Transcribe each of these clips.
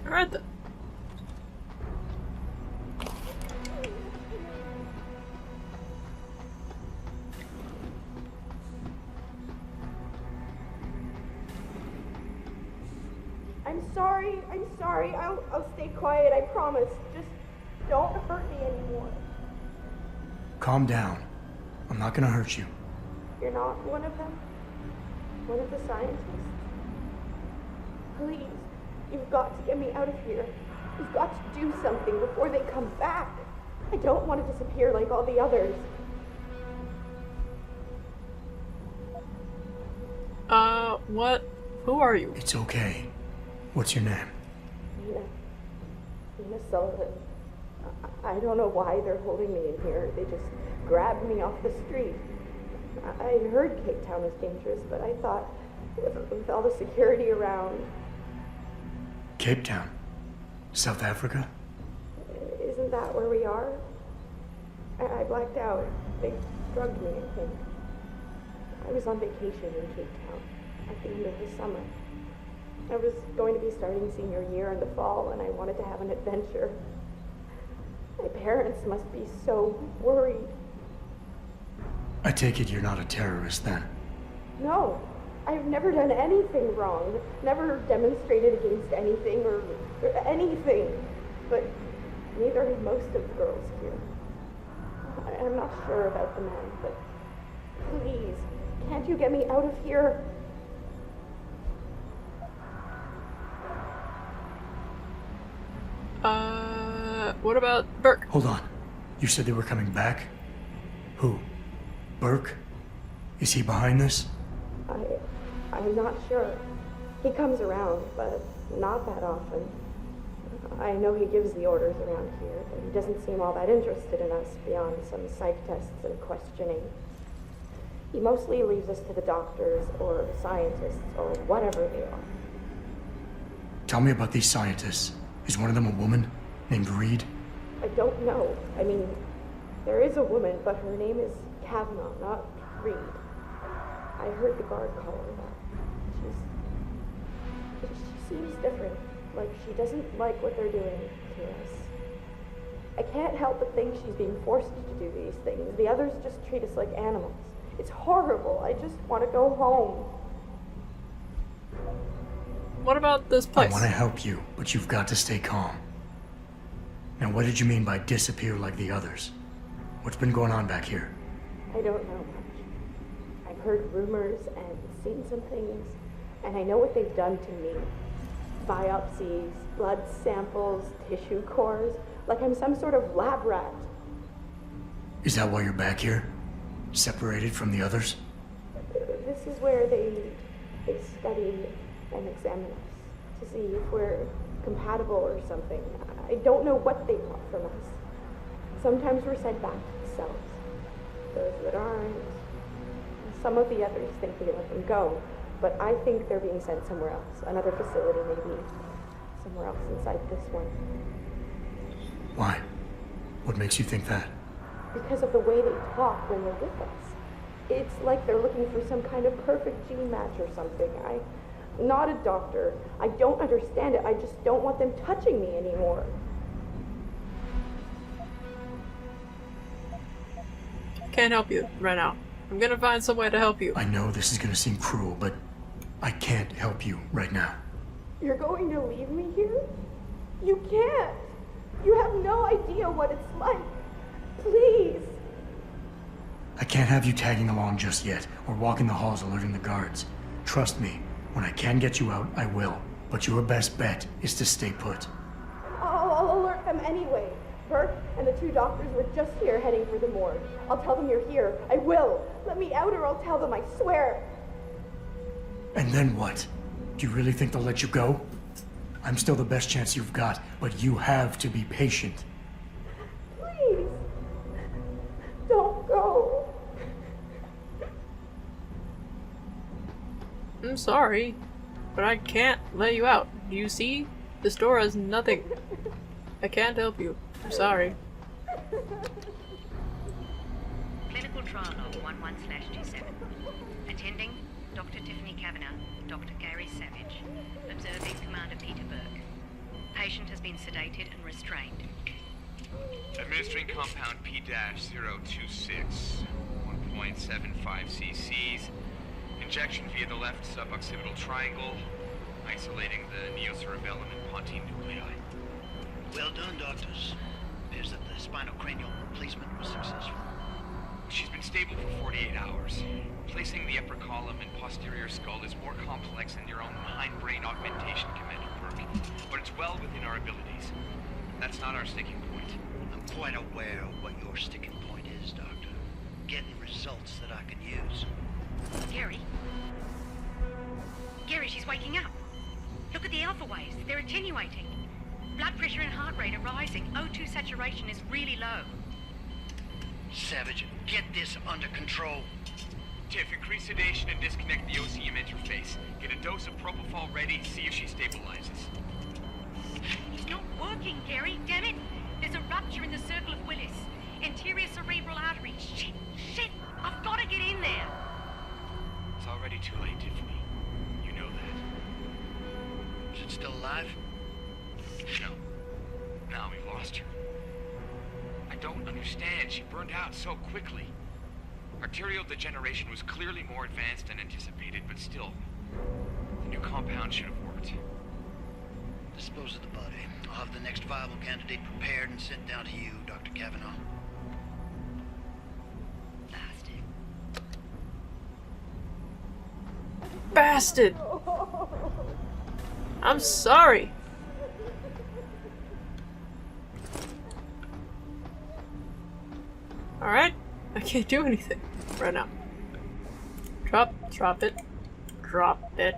Alright then. I'm sorry. I'll stay quiet, I promise. Just don't hurt me anymore. Calm down. I'm not gonna hurt you. You're not one of them? One of the scientists? Please, you've got to get me out of here. You've got to do something before they come back. I don't want to disappear like all the others. What? Who are you? It's okay. What's your name? Nina Sullivan. I don't know why they're holding me in here. They just grabbed me off the street. I heard Cape Town was dangerous, but I thought with all the security around... Cape Town? South Africa? Isn't that where we are? I blacked out. They drugged me, I think. I was on vacation in Cape Town at the end of the summer. I was going to be starting senior year in the fall, and I wanted to have an adventure. My parents must be so worried. I take it you're not a terrorist then? No, I've never done anything wrong. Never demonstrated against anything or anything. But neither have most of the girls here. I'm not sure about the men, but please, can't you get me out of here? What about Burke? Hold on. You said they were coming back? Who? Burke? Is he behind this? I'm not sure. He comes around, but not that often. I know he gives the orders around here, but he doesn't seem all that interested in us beyond some psych tests and questioning. He mostly leaves us to the doctors or scientists or whatever they are. Tell me about these scientists. Is one of them a woman named Reed? I don't know. I mean, there is a woman, but her name is Kavanaugh, not Reed. I heard the guard call her that. She seems different. Like she doesn't like what they're doing to us. I can't help but think she's being forced to do these things. The others just treat us like animals. It's horrible. I just want to go home. What about this place? I want to help you, but you've got to stay calm. Now, what did you mean by disappear like the others? What's been going on back here? I don't know much. I've heard rumors and seen some things, and I know what they've done to me. Biopsies, blood samples, tissue cores, like I'm some sort of lab rat. Is that why you're back here? Separated from the others? This is where they study and examine us to see if we're compatible or something. I don't know what they want from us. Sometimes we're sent back to the cells. Those that aren't. Some of the others think they let them go, but I think they're being sent somewhere else. Another facility maybe. Somewhere else inside this one. Why? What makes you think that? Because of the way they talk when they're with us. It's like they're looking for some kind of perfect gene match or something. I'm not a doctor. I don't understand it. I just don't want them touching me anymore. Can't help you right now. I'm gonna find some way to help you. I know this is gonna seem cruel, but I can't help you right now. You're going to leave me here? You can't. You have no idea what it's like. Please. I can't have you tagging along just yet, or walking the halls alerting the guards. Trust me, when I can get you out, I will. But your best bet is to stay put. I'll alert them anyway. Burke and the two doctors were just here heading for the morgue. I'll tell them you're here. I will. Let me out or I'll tell them, I swear. And then what? Do you really think they'll let you go? I'm still the best chance you've got, but you have to be patient. Please. Don't go. I'm sorry, but I can't let you out. Do you see? This door has nothing. I can't help you. I'm sorry. Clinical trial log 11/27. Attending Dr. Tiffany Kavanagh, Dr. Gary Savage. Observing Commander Peter Burke. been sedated and restrained. Administering compound P-026, 1.75 cc's. Injection via the left suboccipital triangle, isolating the neocerebellum and pontine nuclei. Well done, doctors. Appears that the spinal cranial replacement was successful. She's been stable for 48 hours. Placing the upper column and posterior skull is more complex than your own hindbrain augmentation, Commander Burke, but it's well within our abilities. That's not our sticking point. I'm quite aware of what your sticking point is, Doctor. Getting results that I can use. Gary? Gary, she's waking up. Look at the alpha waves. They're attenuating. Blood pressure and heart rate are rising. O2 saturation is really low. Savage, get this under control. Tiff, increase sedation and disconnect the OCM interface. Get a dose of propofol ready, see if she stabilizes. It's not working, Gary. Damn it. There's a rupture in the circle of Willis. Anterior cerebral artery. Shit. I've got to get in there. It's already too late, Tiffany. You know that. Is it still alive? No. Now we've lost her. I don't understand. She burned out so quickly. Arterial degeneration was clearly more advanced than anticipated, but still, the new compound should have worked. Dispose of the body. I'll have the next viable candidate prepared and sent down to you, Dr. Kavanaugh. Bastard! I'm sorry. Alright, I can't do anything right now. Drop it, drop it, drop it.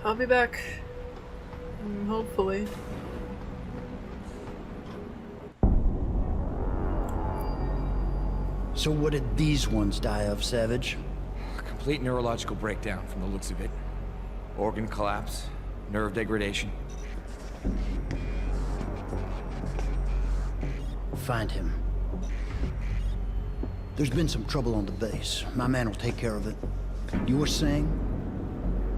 I'll be back. Hopefully. So what did these ones die of, Savage? Complete neurological breakdown from the looks of it. Organ collapse, nerve degradation. Find him. There's been some trouble on the base. My man will take care of it. You were saying?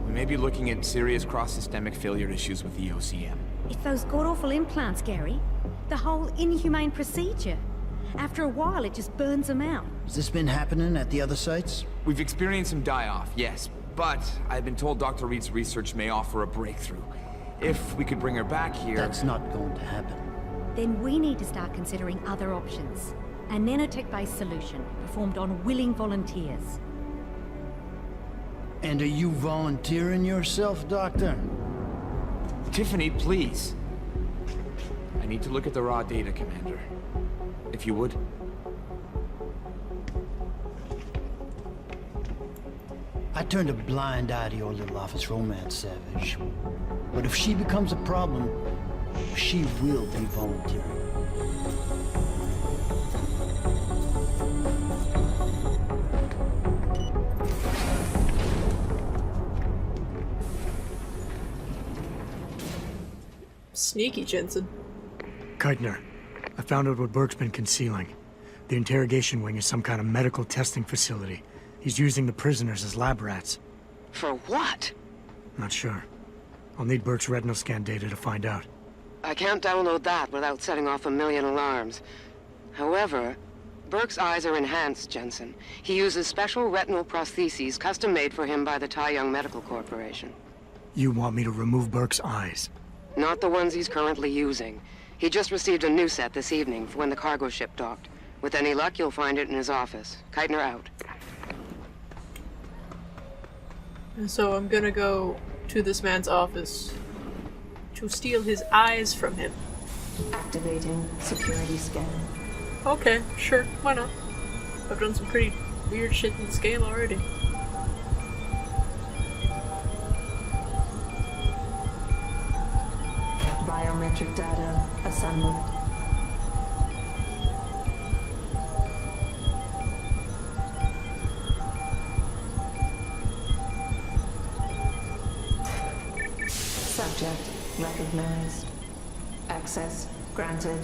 We may be looking at serious cross-systemic failure issues with the OCM. It's those god-awful implants, Gary. The whole inhumane procedure. After a while, it just burns them out. Has this been happening at the other sites? We've experienced some die-off, yes, but I've been told Dr. Reed's research may offer a breakthrough. If we could bring her back here... That's not going to happen. Then we need to start considering other options. A nanotech-based solution, performed on willing volunteers. And are you volunteering yourself, Doctor? Tiffany, please. I need to look at the raw data, Commander. If you would. I turned a blind eye to your little office romance, Savage. But if she becomes a problem, she will be volunteering. Sneaky, Jensen. Keitner, I found out what Burke's been concealing. The interrogation wing is some kind of medical testing facility. He's using the prisoners as lab rats. For what? Not sure. I'll need Burke's retinal scan data to find out. I can't download that without setting off a million alarms. However, Burke's eyes are enhanced, Jensen. He uses special retinal prostheses custom-made for him by the Tai Young Medical Corporation. You want me to remove Burke's eyes? Not the ones he's currently using. He just received a new set this evening for when the cargo ship docked. With any luck, you'll find it in his office. Keitner out. And so I'm gonna go to this man's office to steal his eyes from him. Activating security scan. Okay, sure, why not? I've done some pretty weird shit in this game already. Biometric data assembled. Subject recognized. Access granted.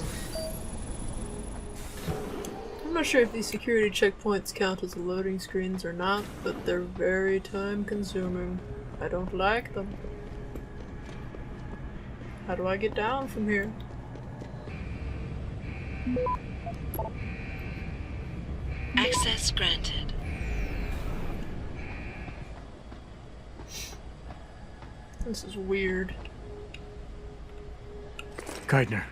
I'm not sure if these security checkpoints count as loading screens or not, but they're very time consuming. I don't like them. How do I get down from here? Access granted. This is weird. Keitner,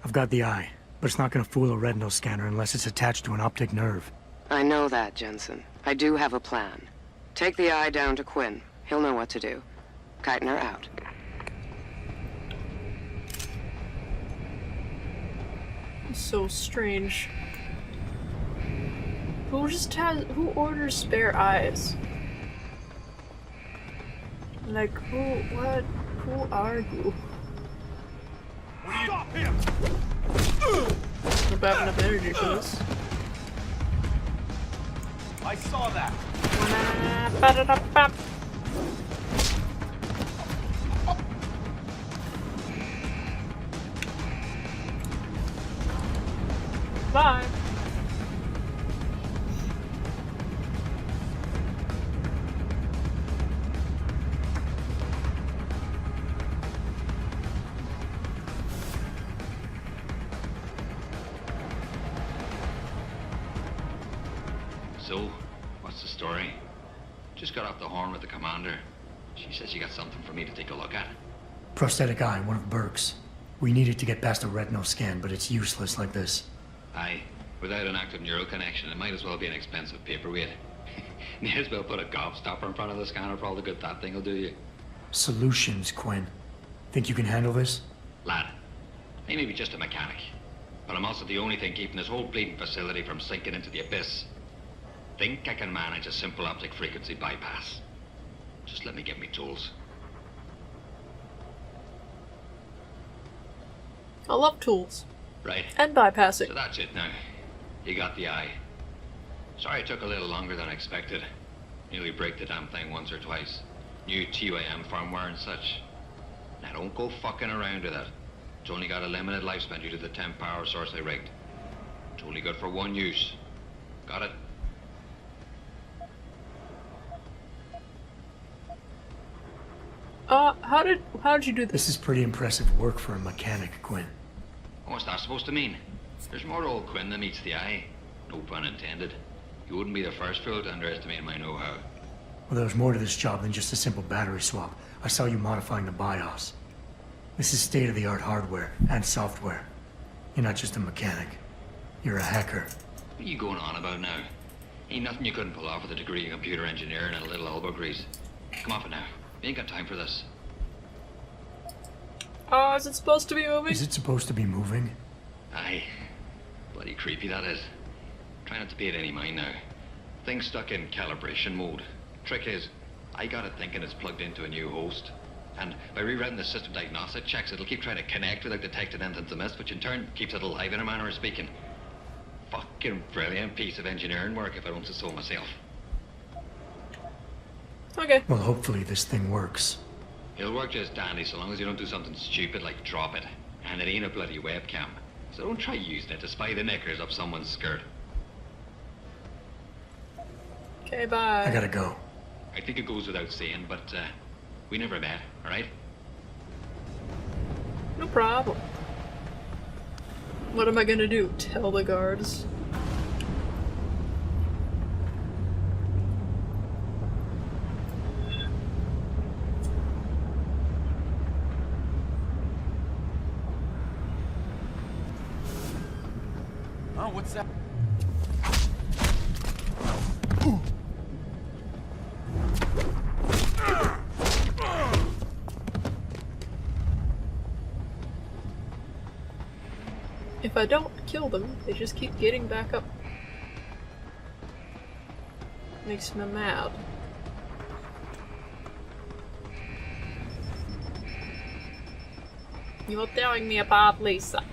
I've got the eye, but it's not gonna fool a retinal scanner unless it's attached to an optic nerve. I know that, Jensen. I do have a plan. Take the eye down to Quinn. He'll know what to do. Keitner out. So strange. Who orders spare eyes? Like, who are you? Stop him! Don't have enough energy for this. I saw that. Bye. So, what's the story? Just got off the horn with the commander. She says she got something for me to take a look at. Prosthetic eye, one of Burke's. We needed to get past a retinal scan, but it's useless like this. Aye, without an active neural connection, it might as well be an expensive paperweight. May as well put a gobstopper in front of the scanner for all the good that thing will do you. Solutions, Quinn. Think you can handle this? Lad, I may be just a mechanic, but I'm also the only thing keeping this whole bleeding facility from sinking into the abyss. Think I can manage a simple optic frequency bypass. Just let me get me tools. I love tools. Right. And bypassing. So that's it now. You got the eye. Sorry it took a little longer than expected. Nearly break the damn thing once or twice. New TYM firmware and such. Now don't go fucking around with it. It's only got a limited lifespan due to the 10 power source I rigged. It's only good for one use. Got it? How did you do this? This is pretty impressive work for a mechanic, Quinn. What's that supposed to mean? There's more to old Quinn than meets the eye. No pun intended. You wouldn't be the first fool to underestimate my know-how. Well, there's more to this job than just a simple battery swap. I saw you modifying the BIOS. This is state-of-the-art hardware and software. You're not just a mechanic. You're a hacker. What are you going on about now? Ain't nothing you couldn't pull off with a degree in computer engineering and a little elbow grease. Come off it now. We ain't got time for this. Oh, is it supposed to be moving? Is it supposed to be moving? Aye. Bloody creepy that is. Try not to pay it any mind now. Thing's stuck in calibration mode. Trick is, I got it thinking it's plugged into a new host. And by rewriting the system diagnostic checks, it'll keep trying to connect without detecting anything's amiss, which in turn keeps it alive in a manner of speaking. Fucking brilliant piece of engineering work if I don't say so myself. Okay. Well, hopefully this thing works. It'll work just dandy so long as you don't do something stupid like drop it. And it ain't a bloody webcam. So don't try using it to spy the knickers up someone's skirt. Okay, bye. I gotta go. I think it goes without saying, but we never met, alright? No problem. What am I gonna do? Tell the guards? Oh, what's that? If I don't kill them, they just keep getting back up. Makes me mad. You're tearing me apart, Lisa.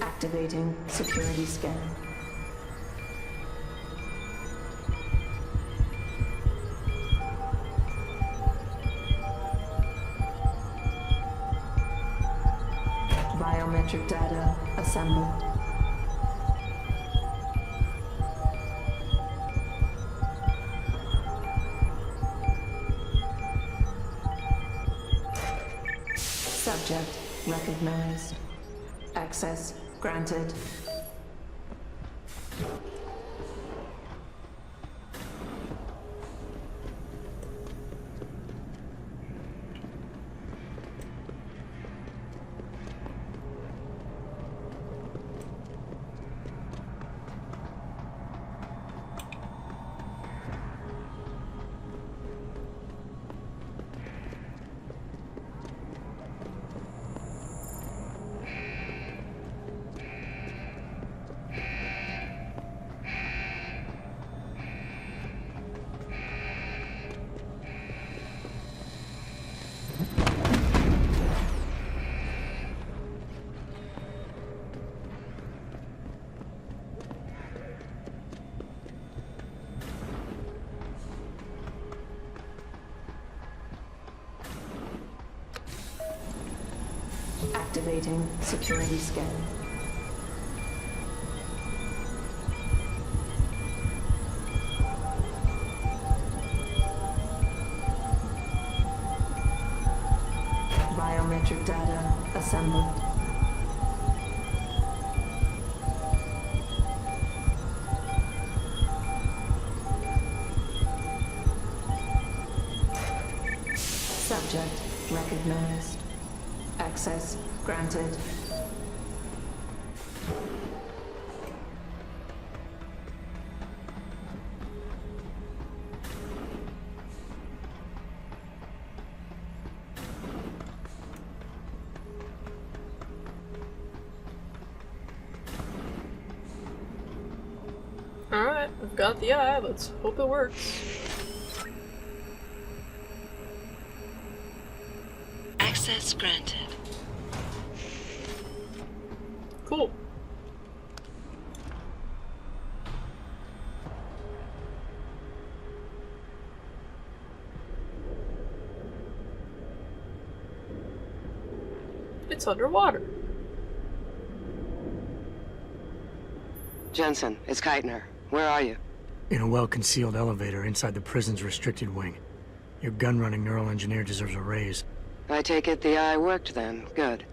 Activating security scan. Biometric data assembled. Subject recognized. Access granted. Activating security scan. Biometric data assembled. Subject recognized. Access granted. Alright, I've got the eye, let's hope it works. Access granted. Cool. It's underwater. Jensen, it's Keitner. Where are you? In a well-concealed elevator inside the prison's restricted wing. Your gun-running neural engineer deserves a raise. I take it the eye worked then. Good.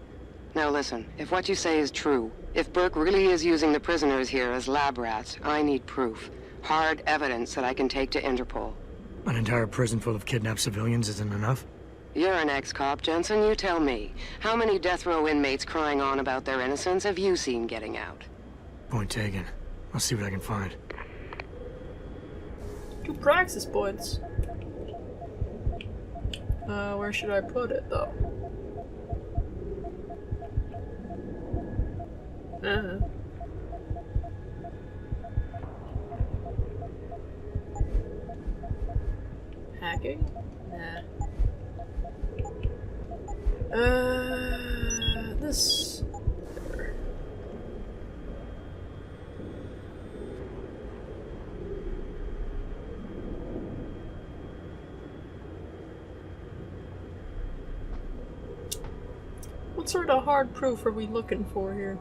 Now listen, if what you say is true, if Burke really is using the prisoners here as lab rats, I need proof. Hard evidence that I can take to Interpol. An entire prison full of kidnapped civilians isn't enough? You're an ex-cop, Jensen, you tell me. How many death row inmates crying on about their innocence have you seen getting out? Point taken. I'll see what I can find. 2 praxis points. Where should I put it, though? Hacking? Nah. This... What sort of hard proof are we looking for here?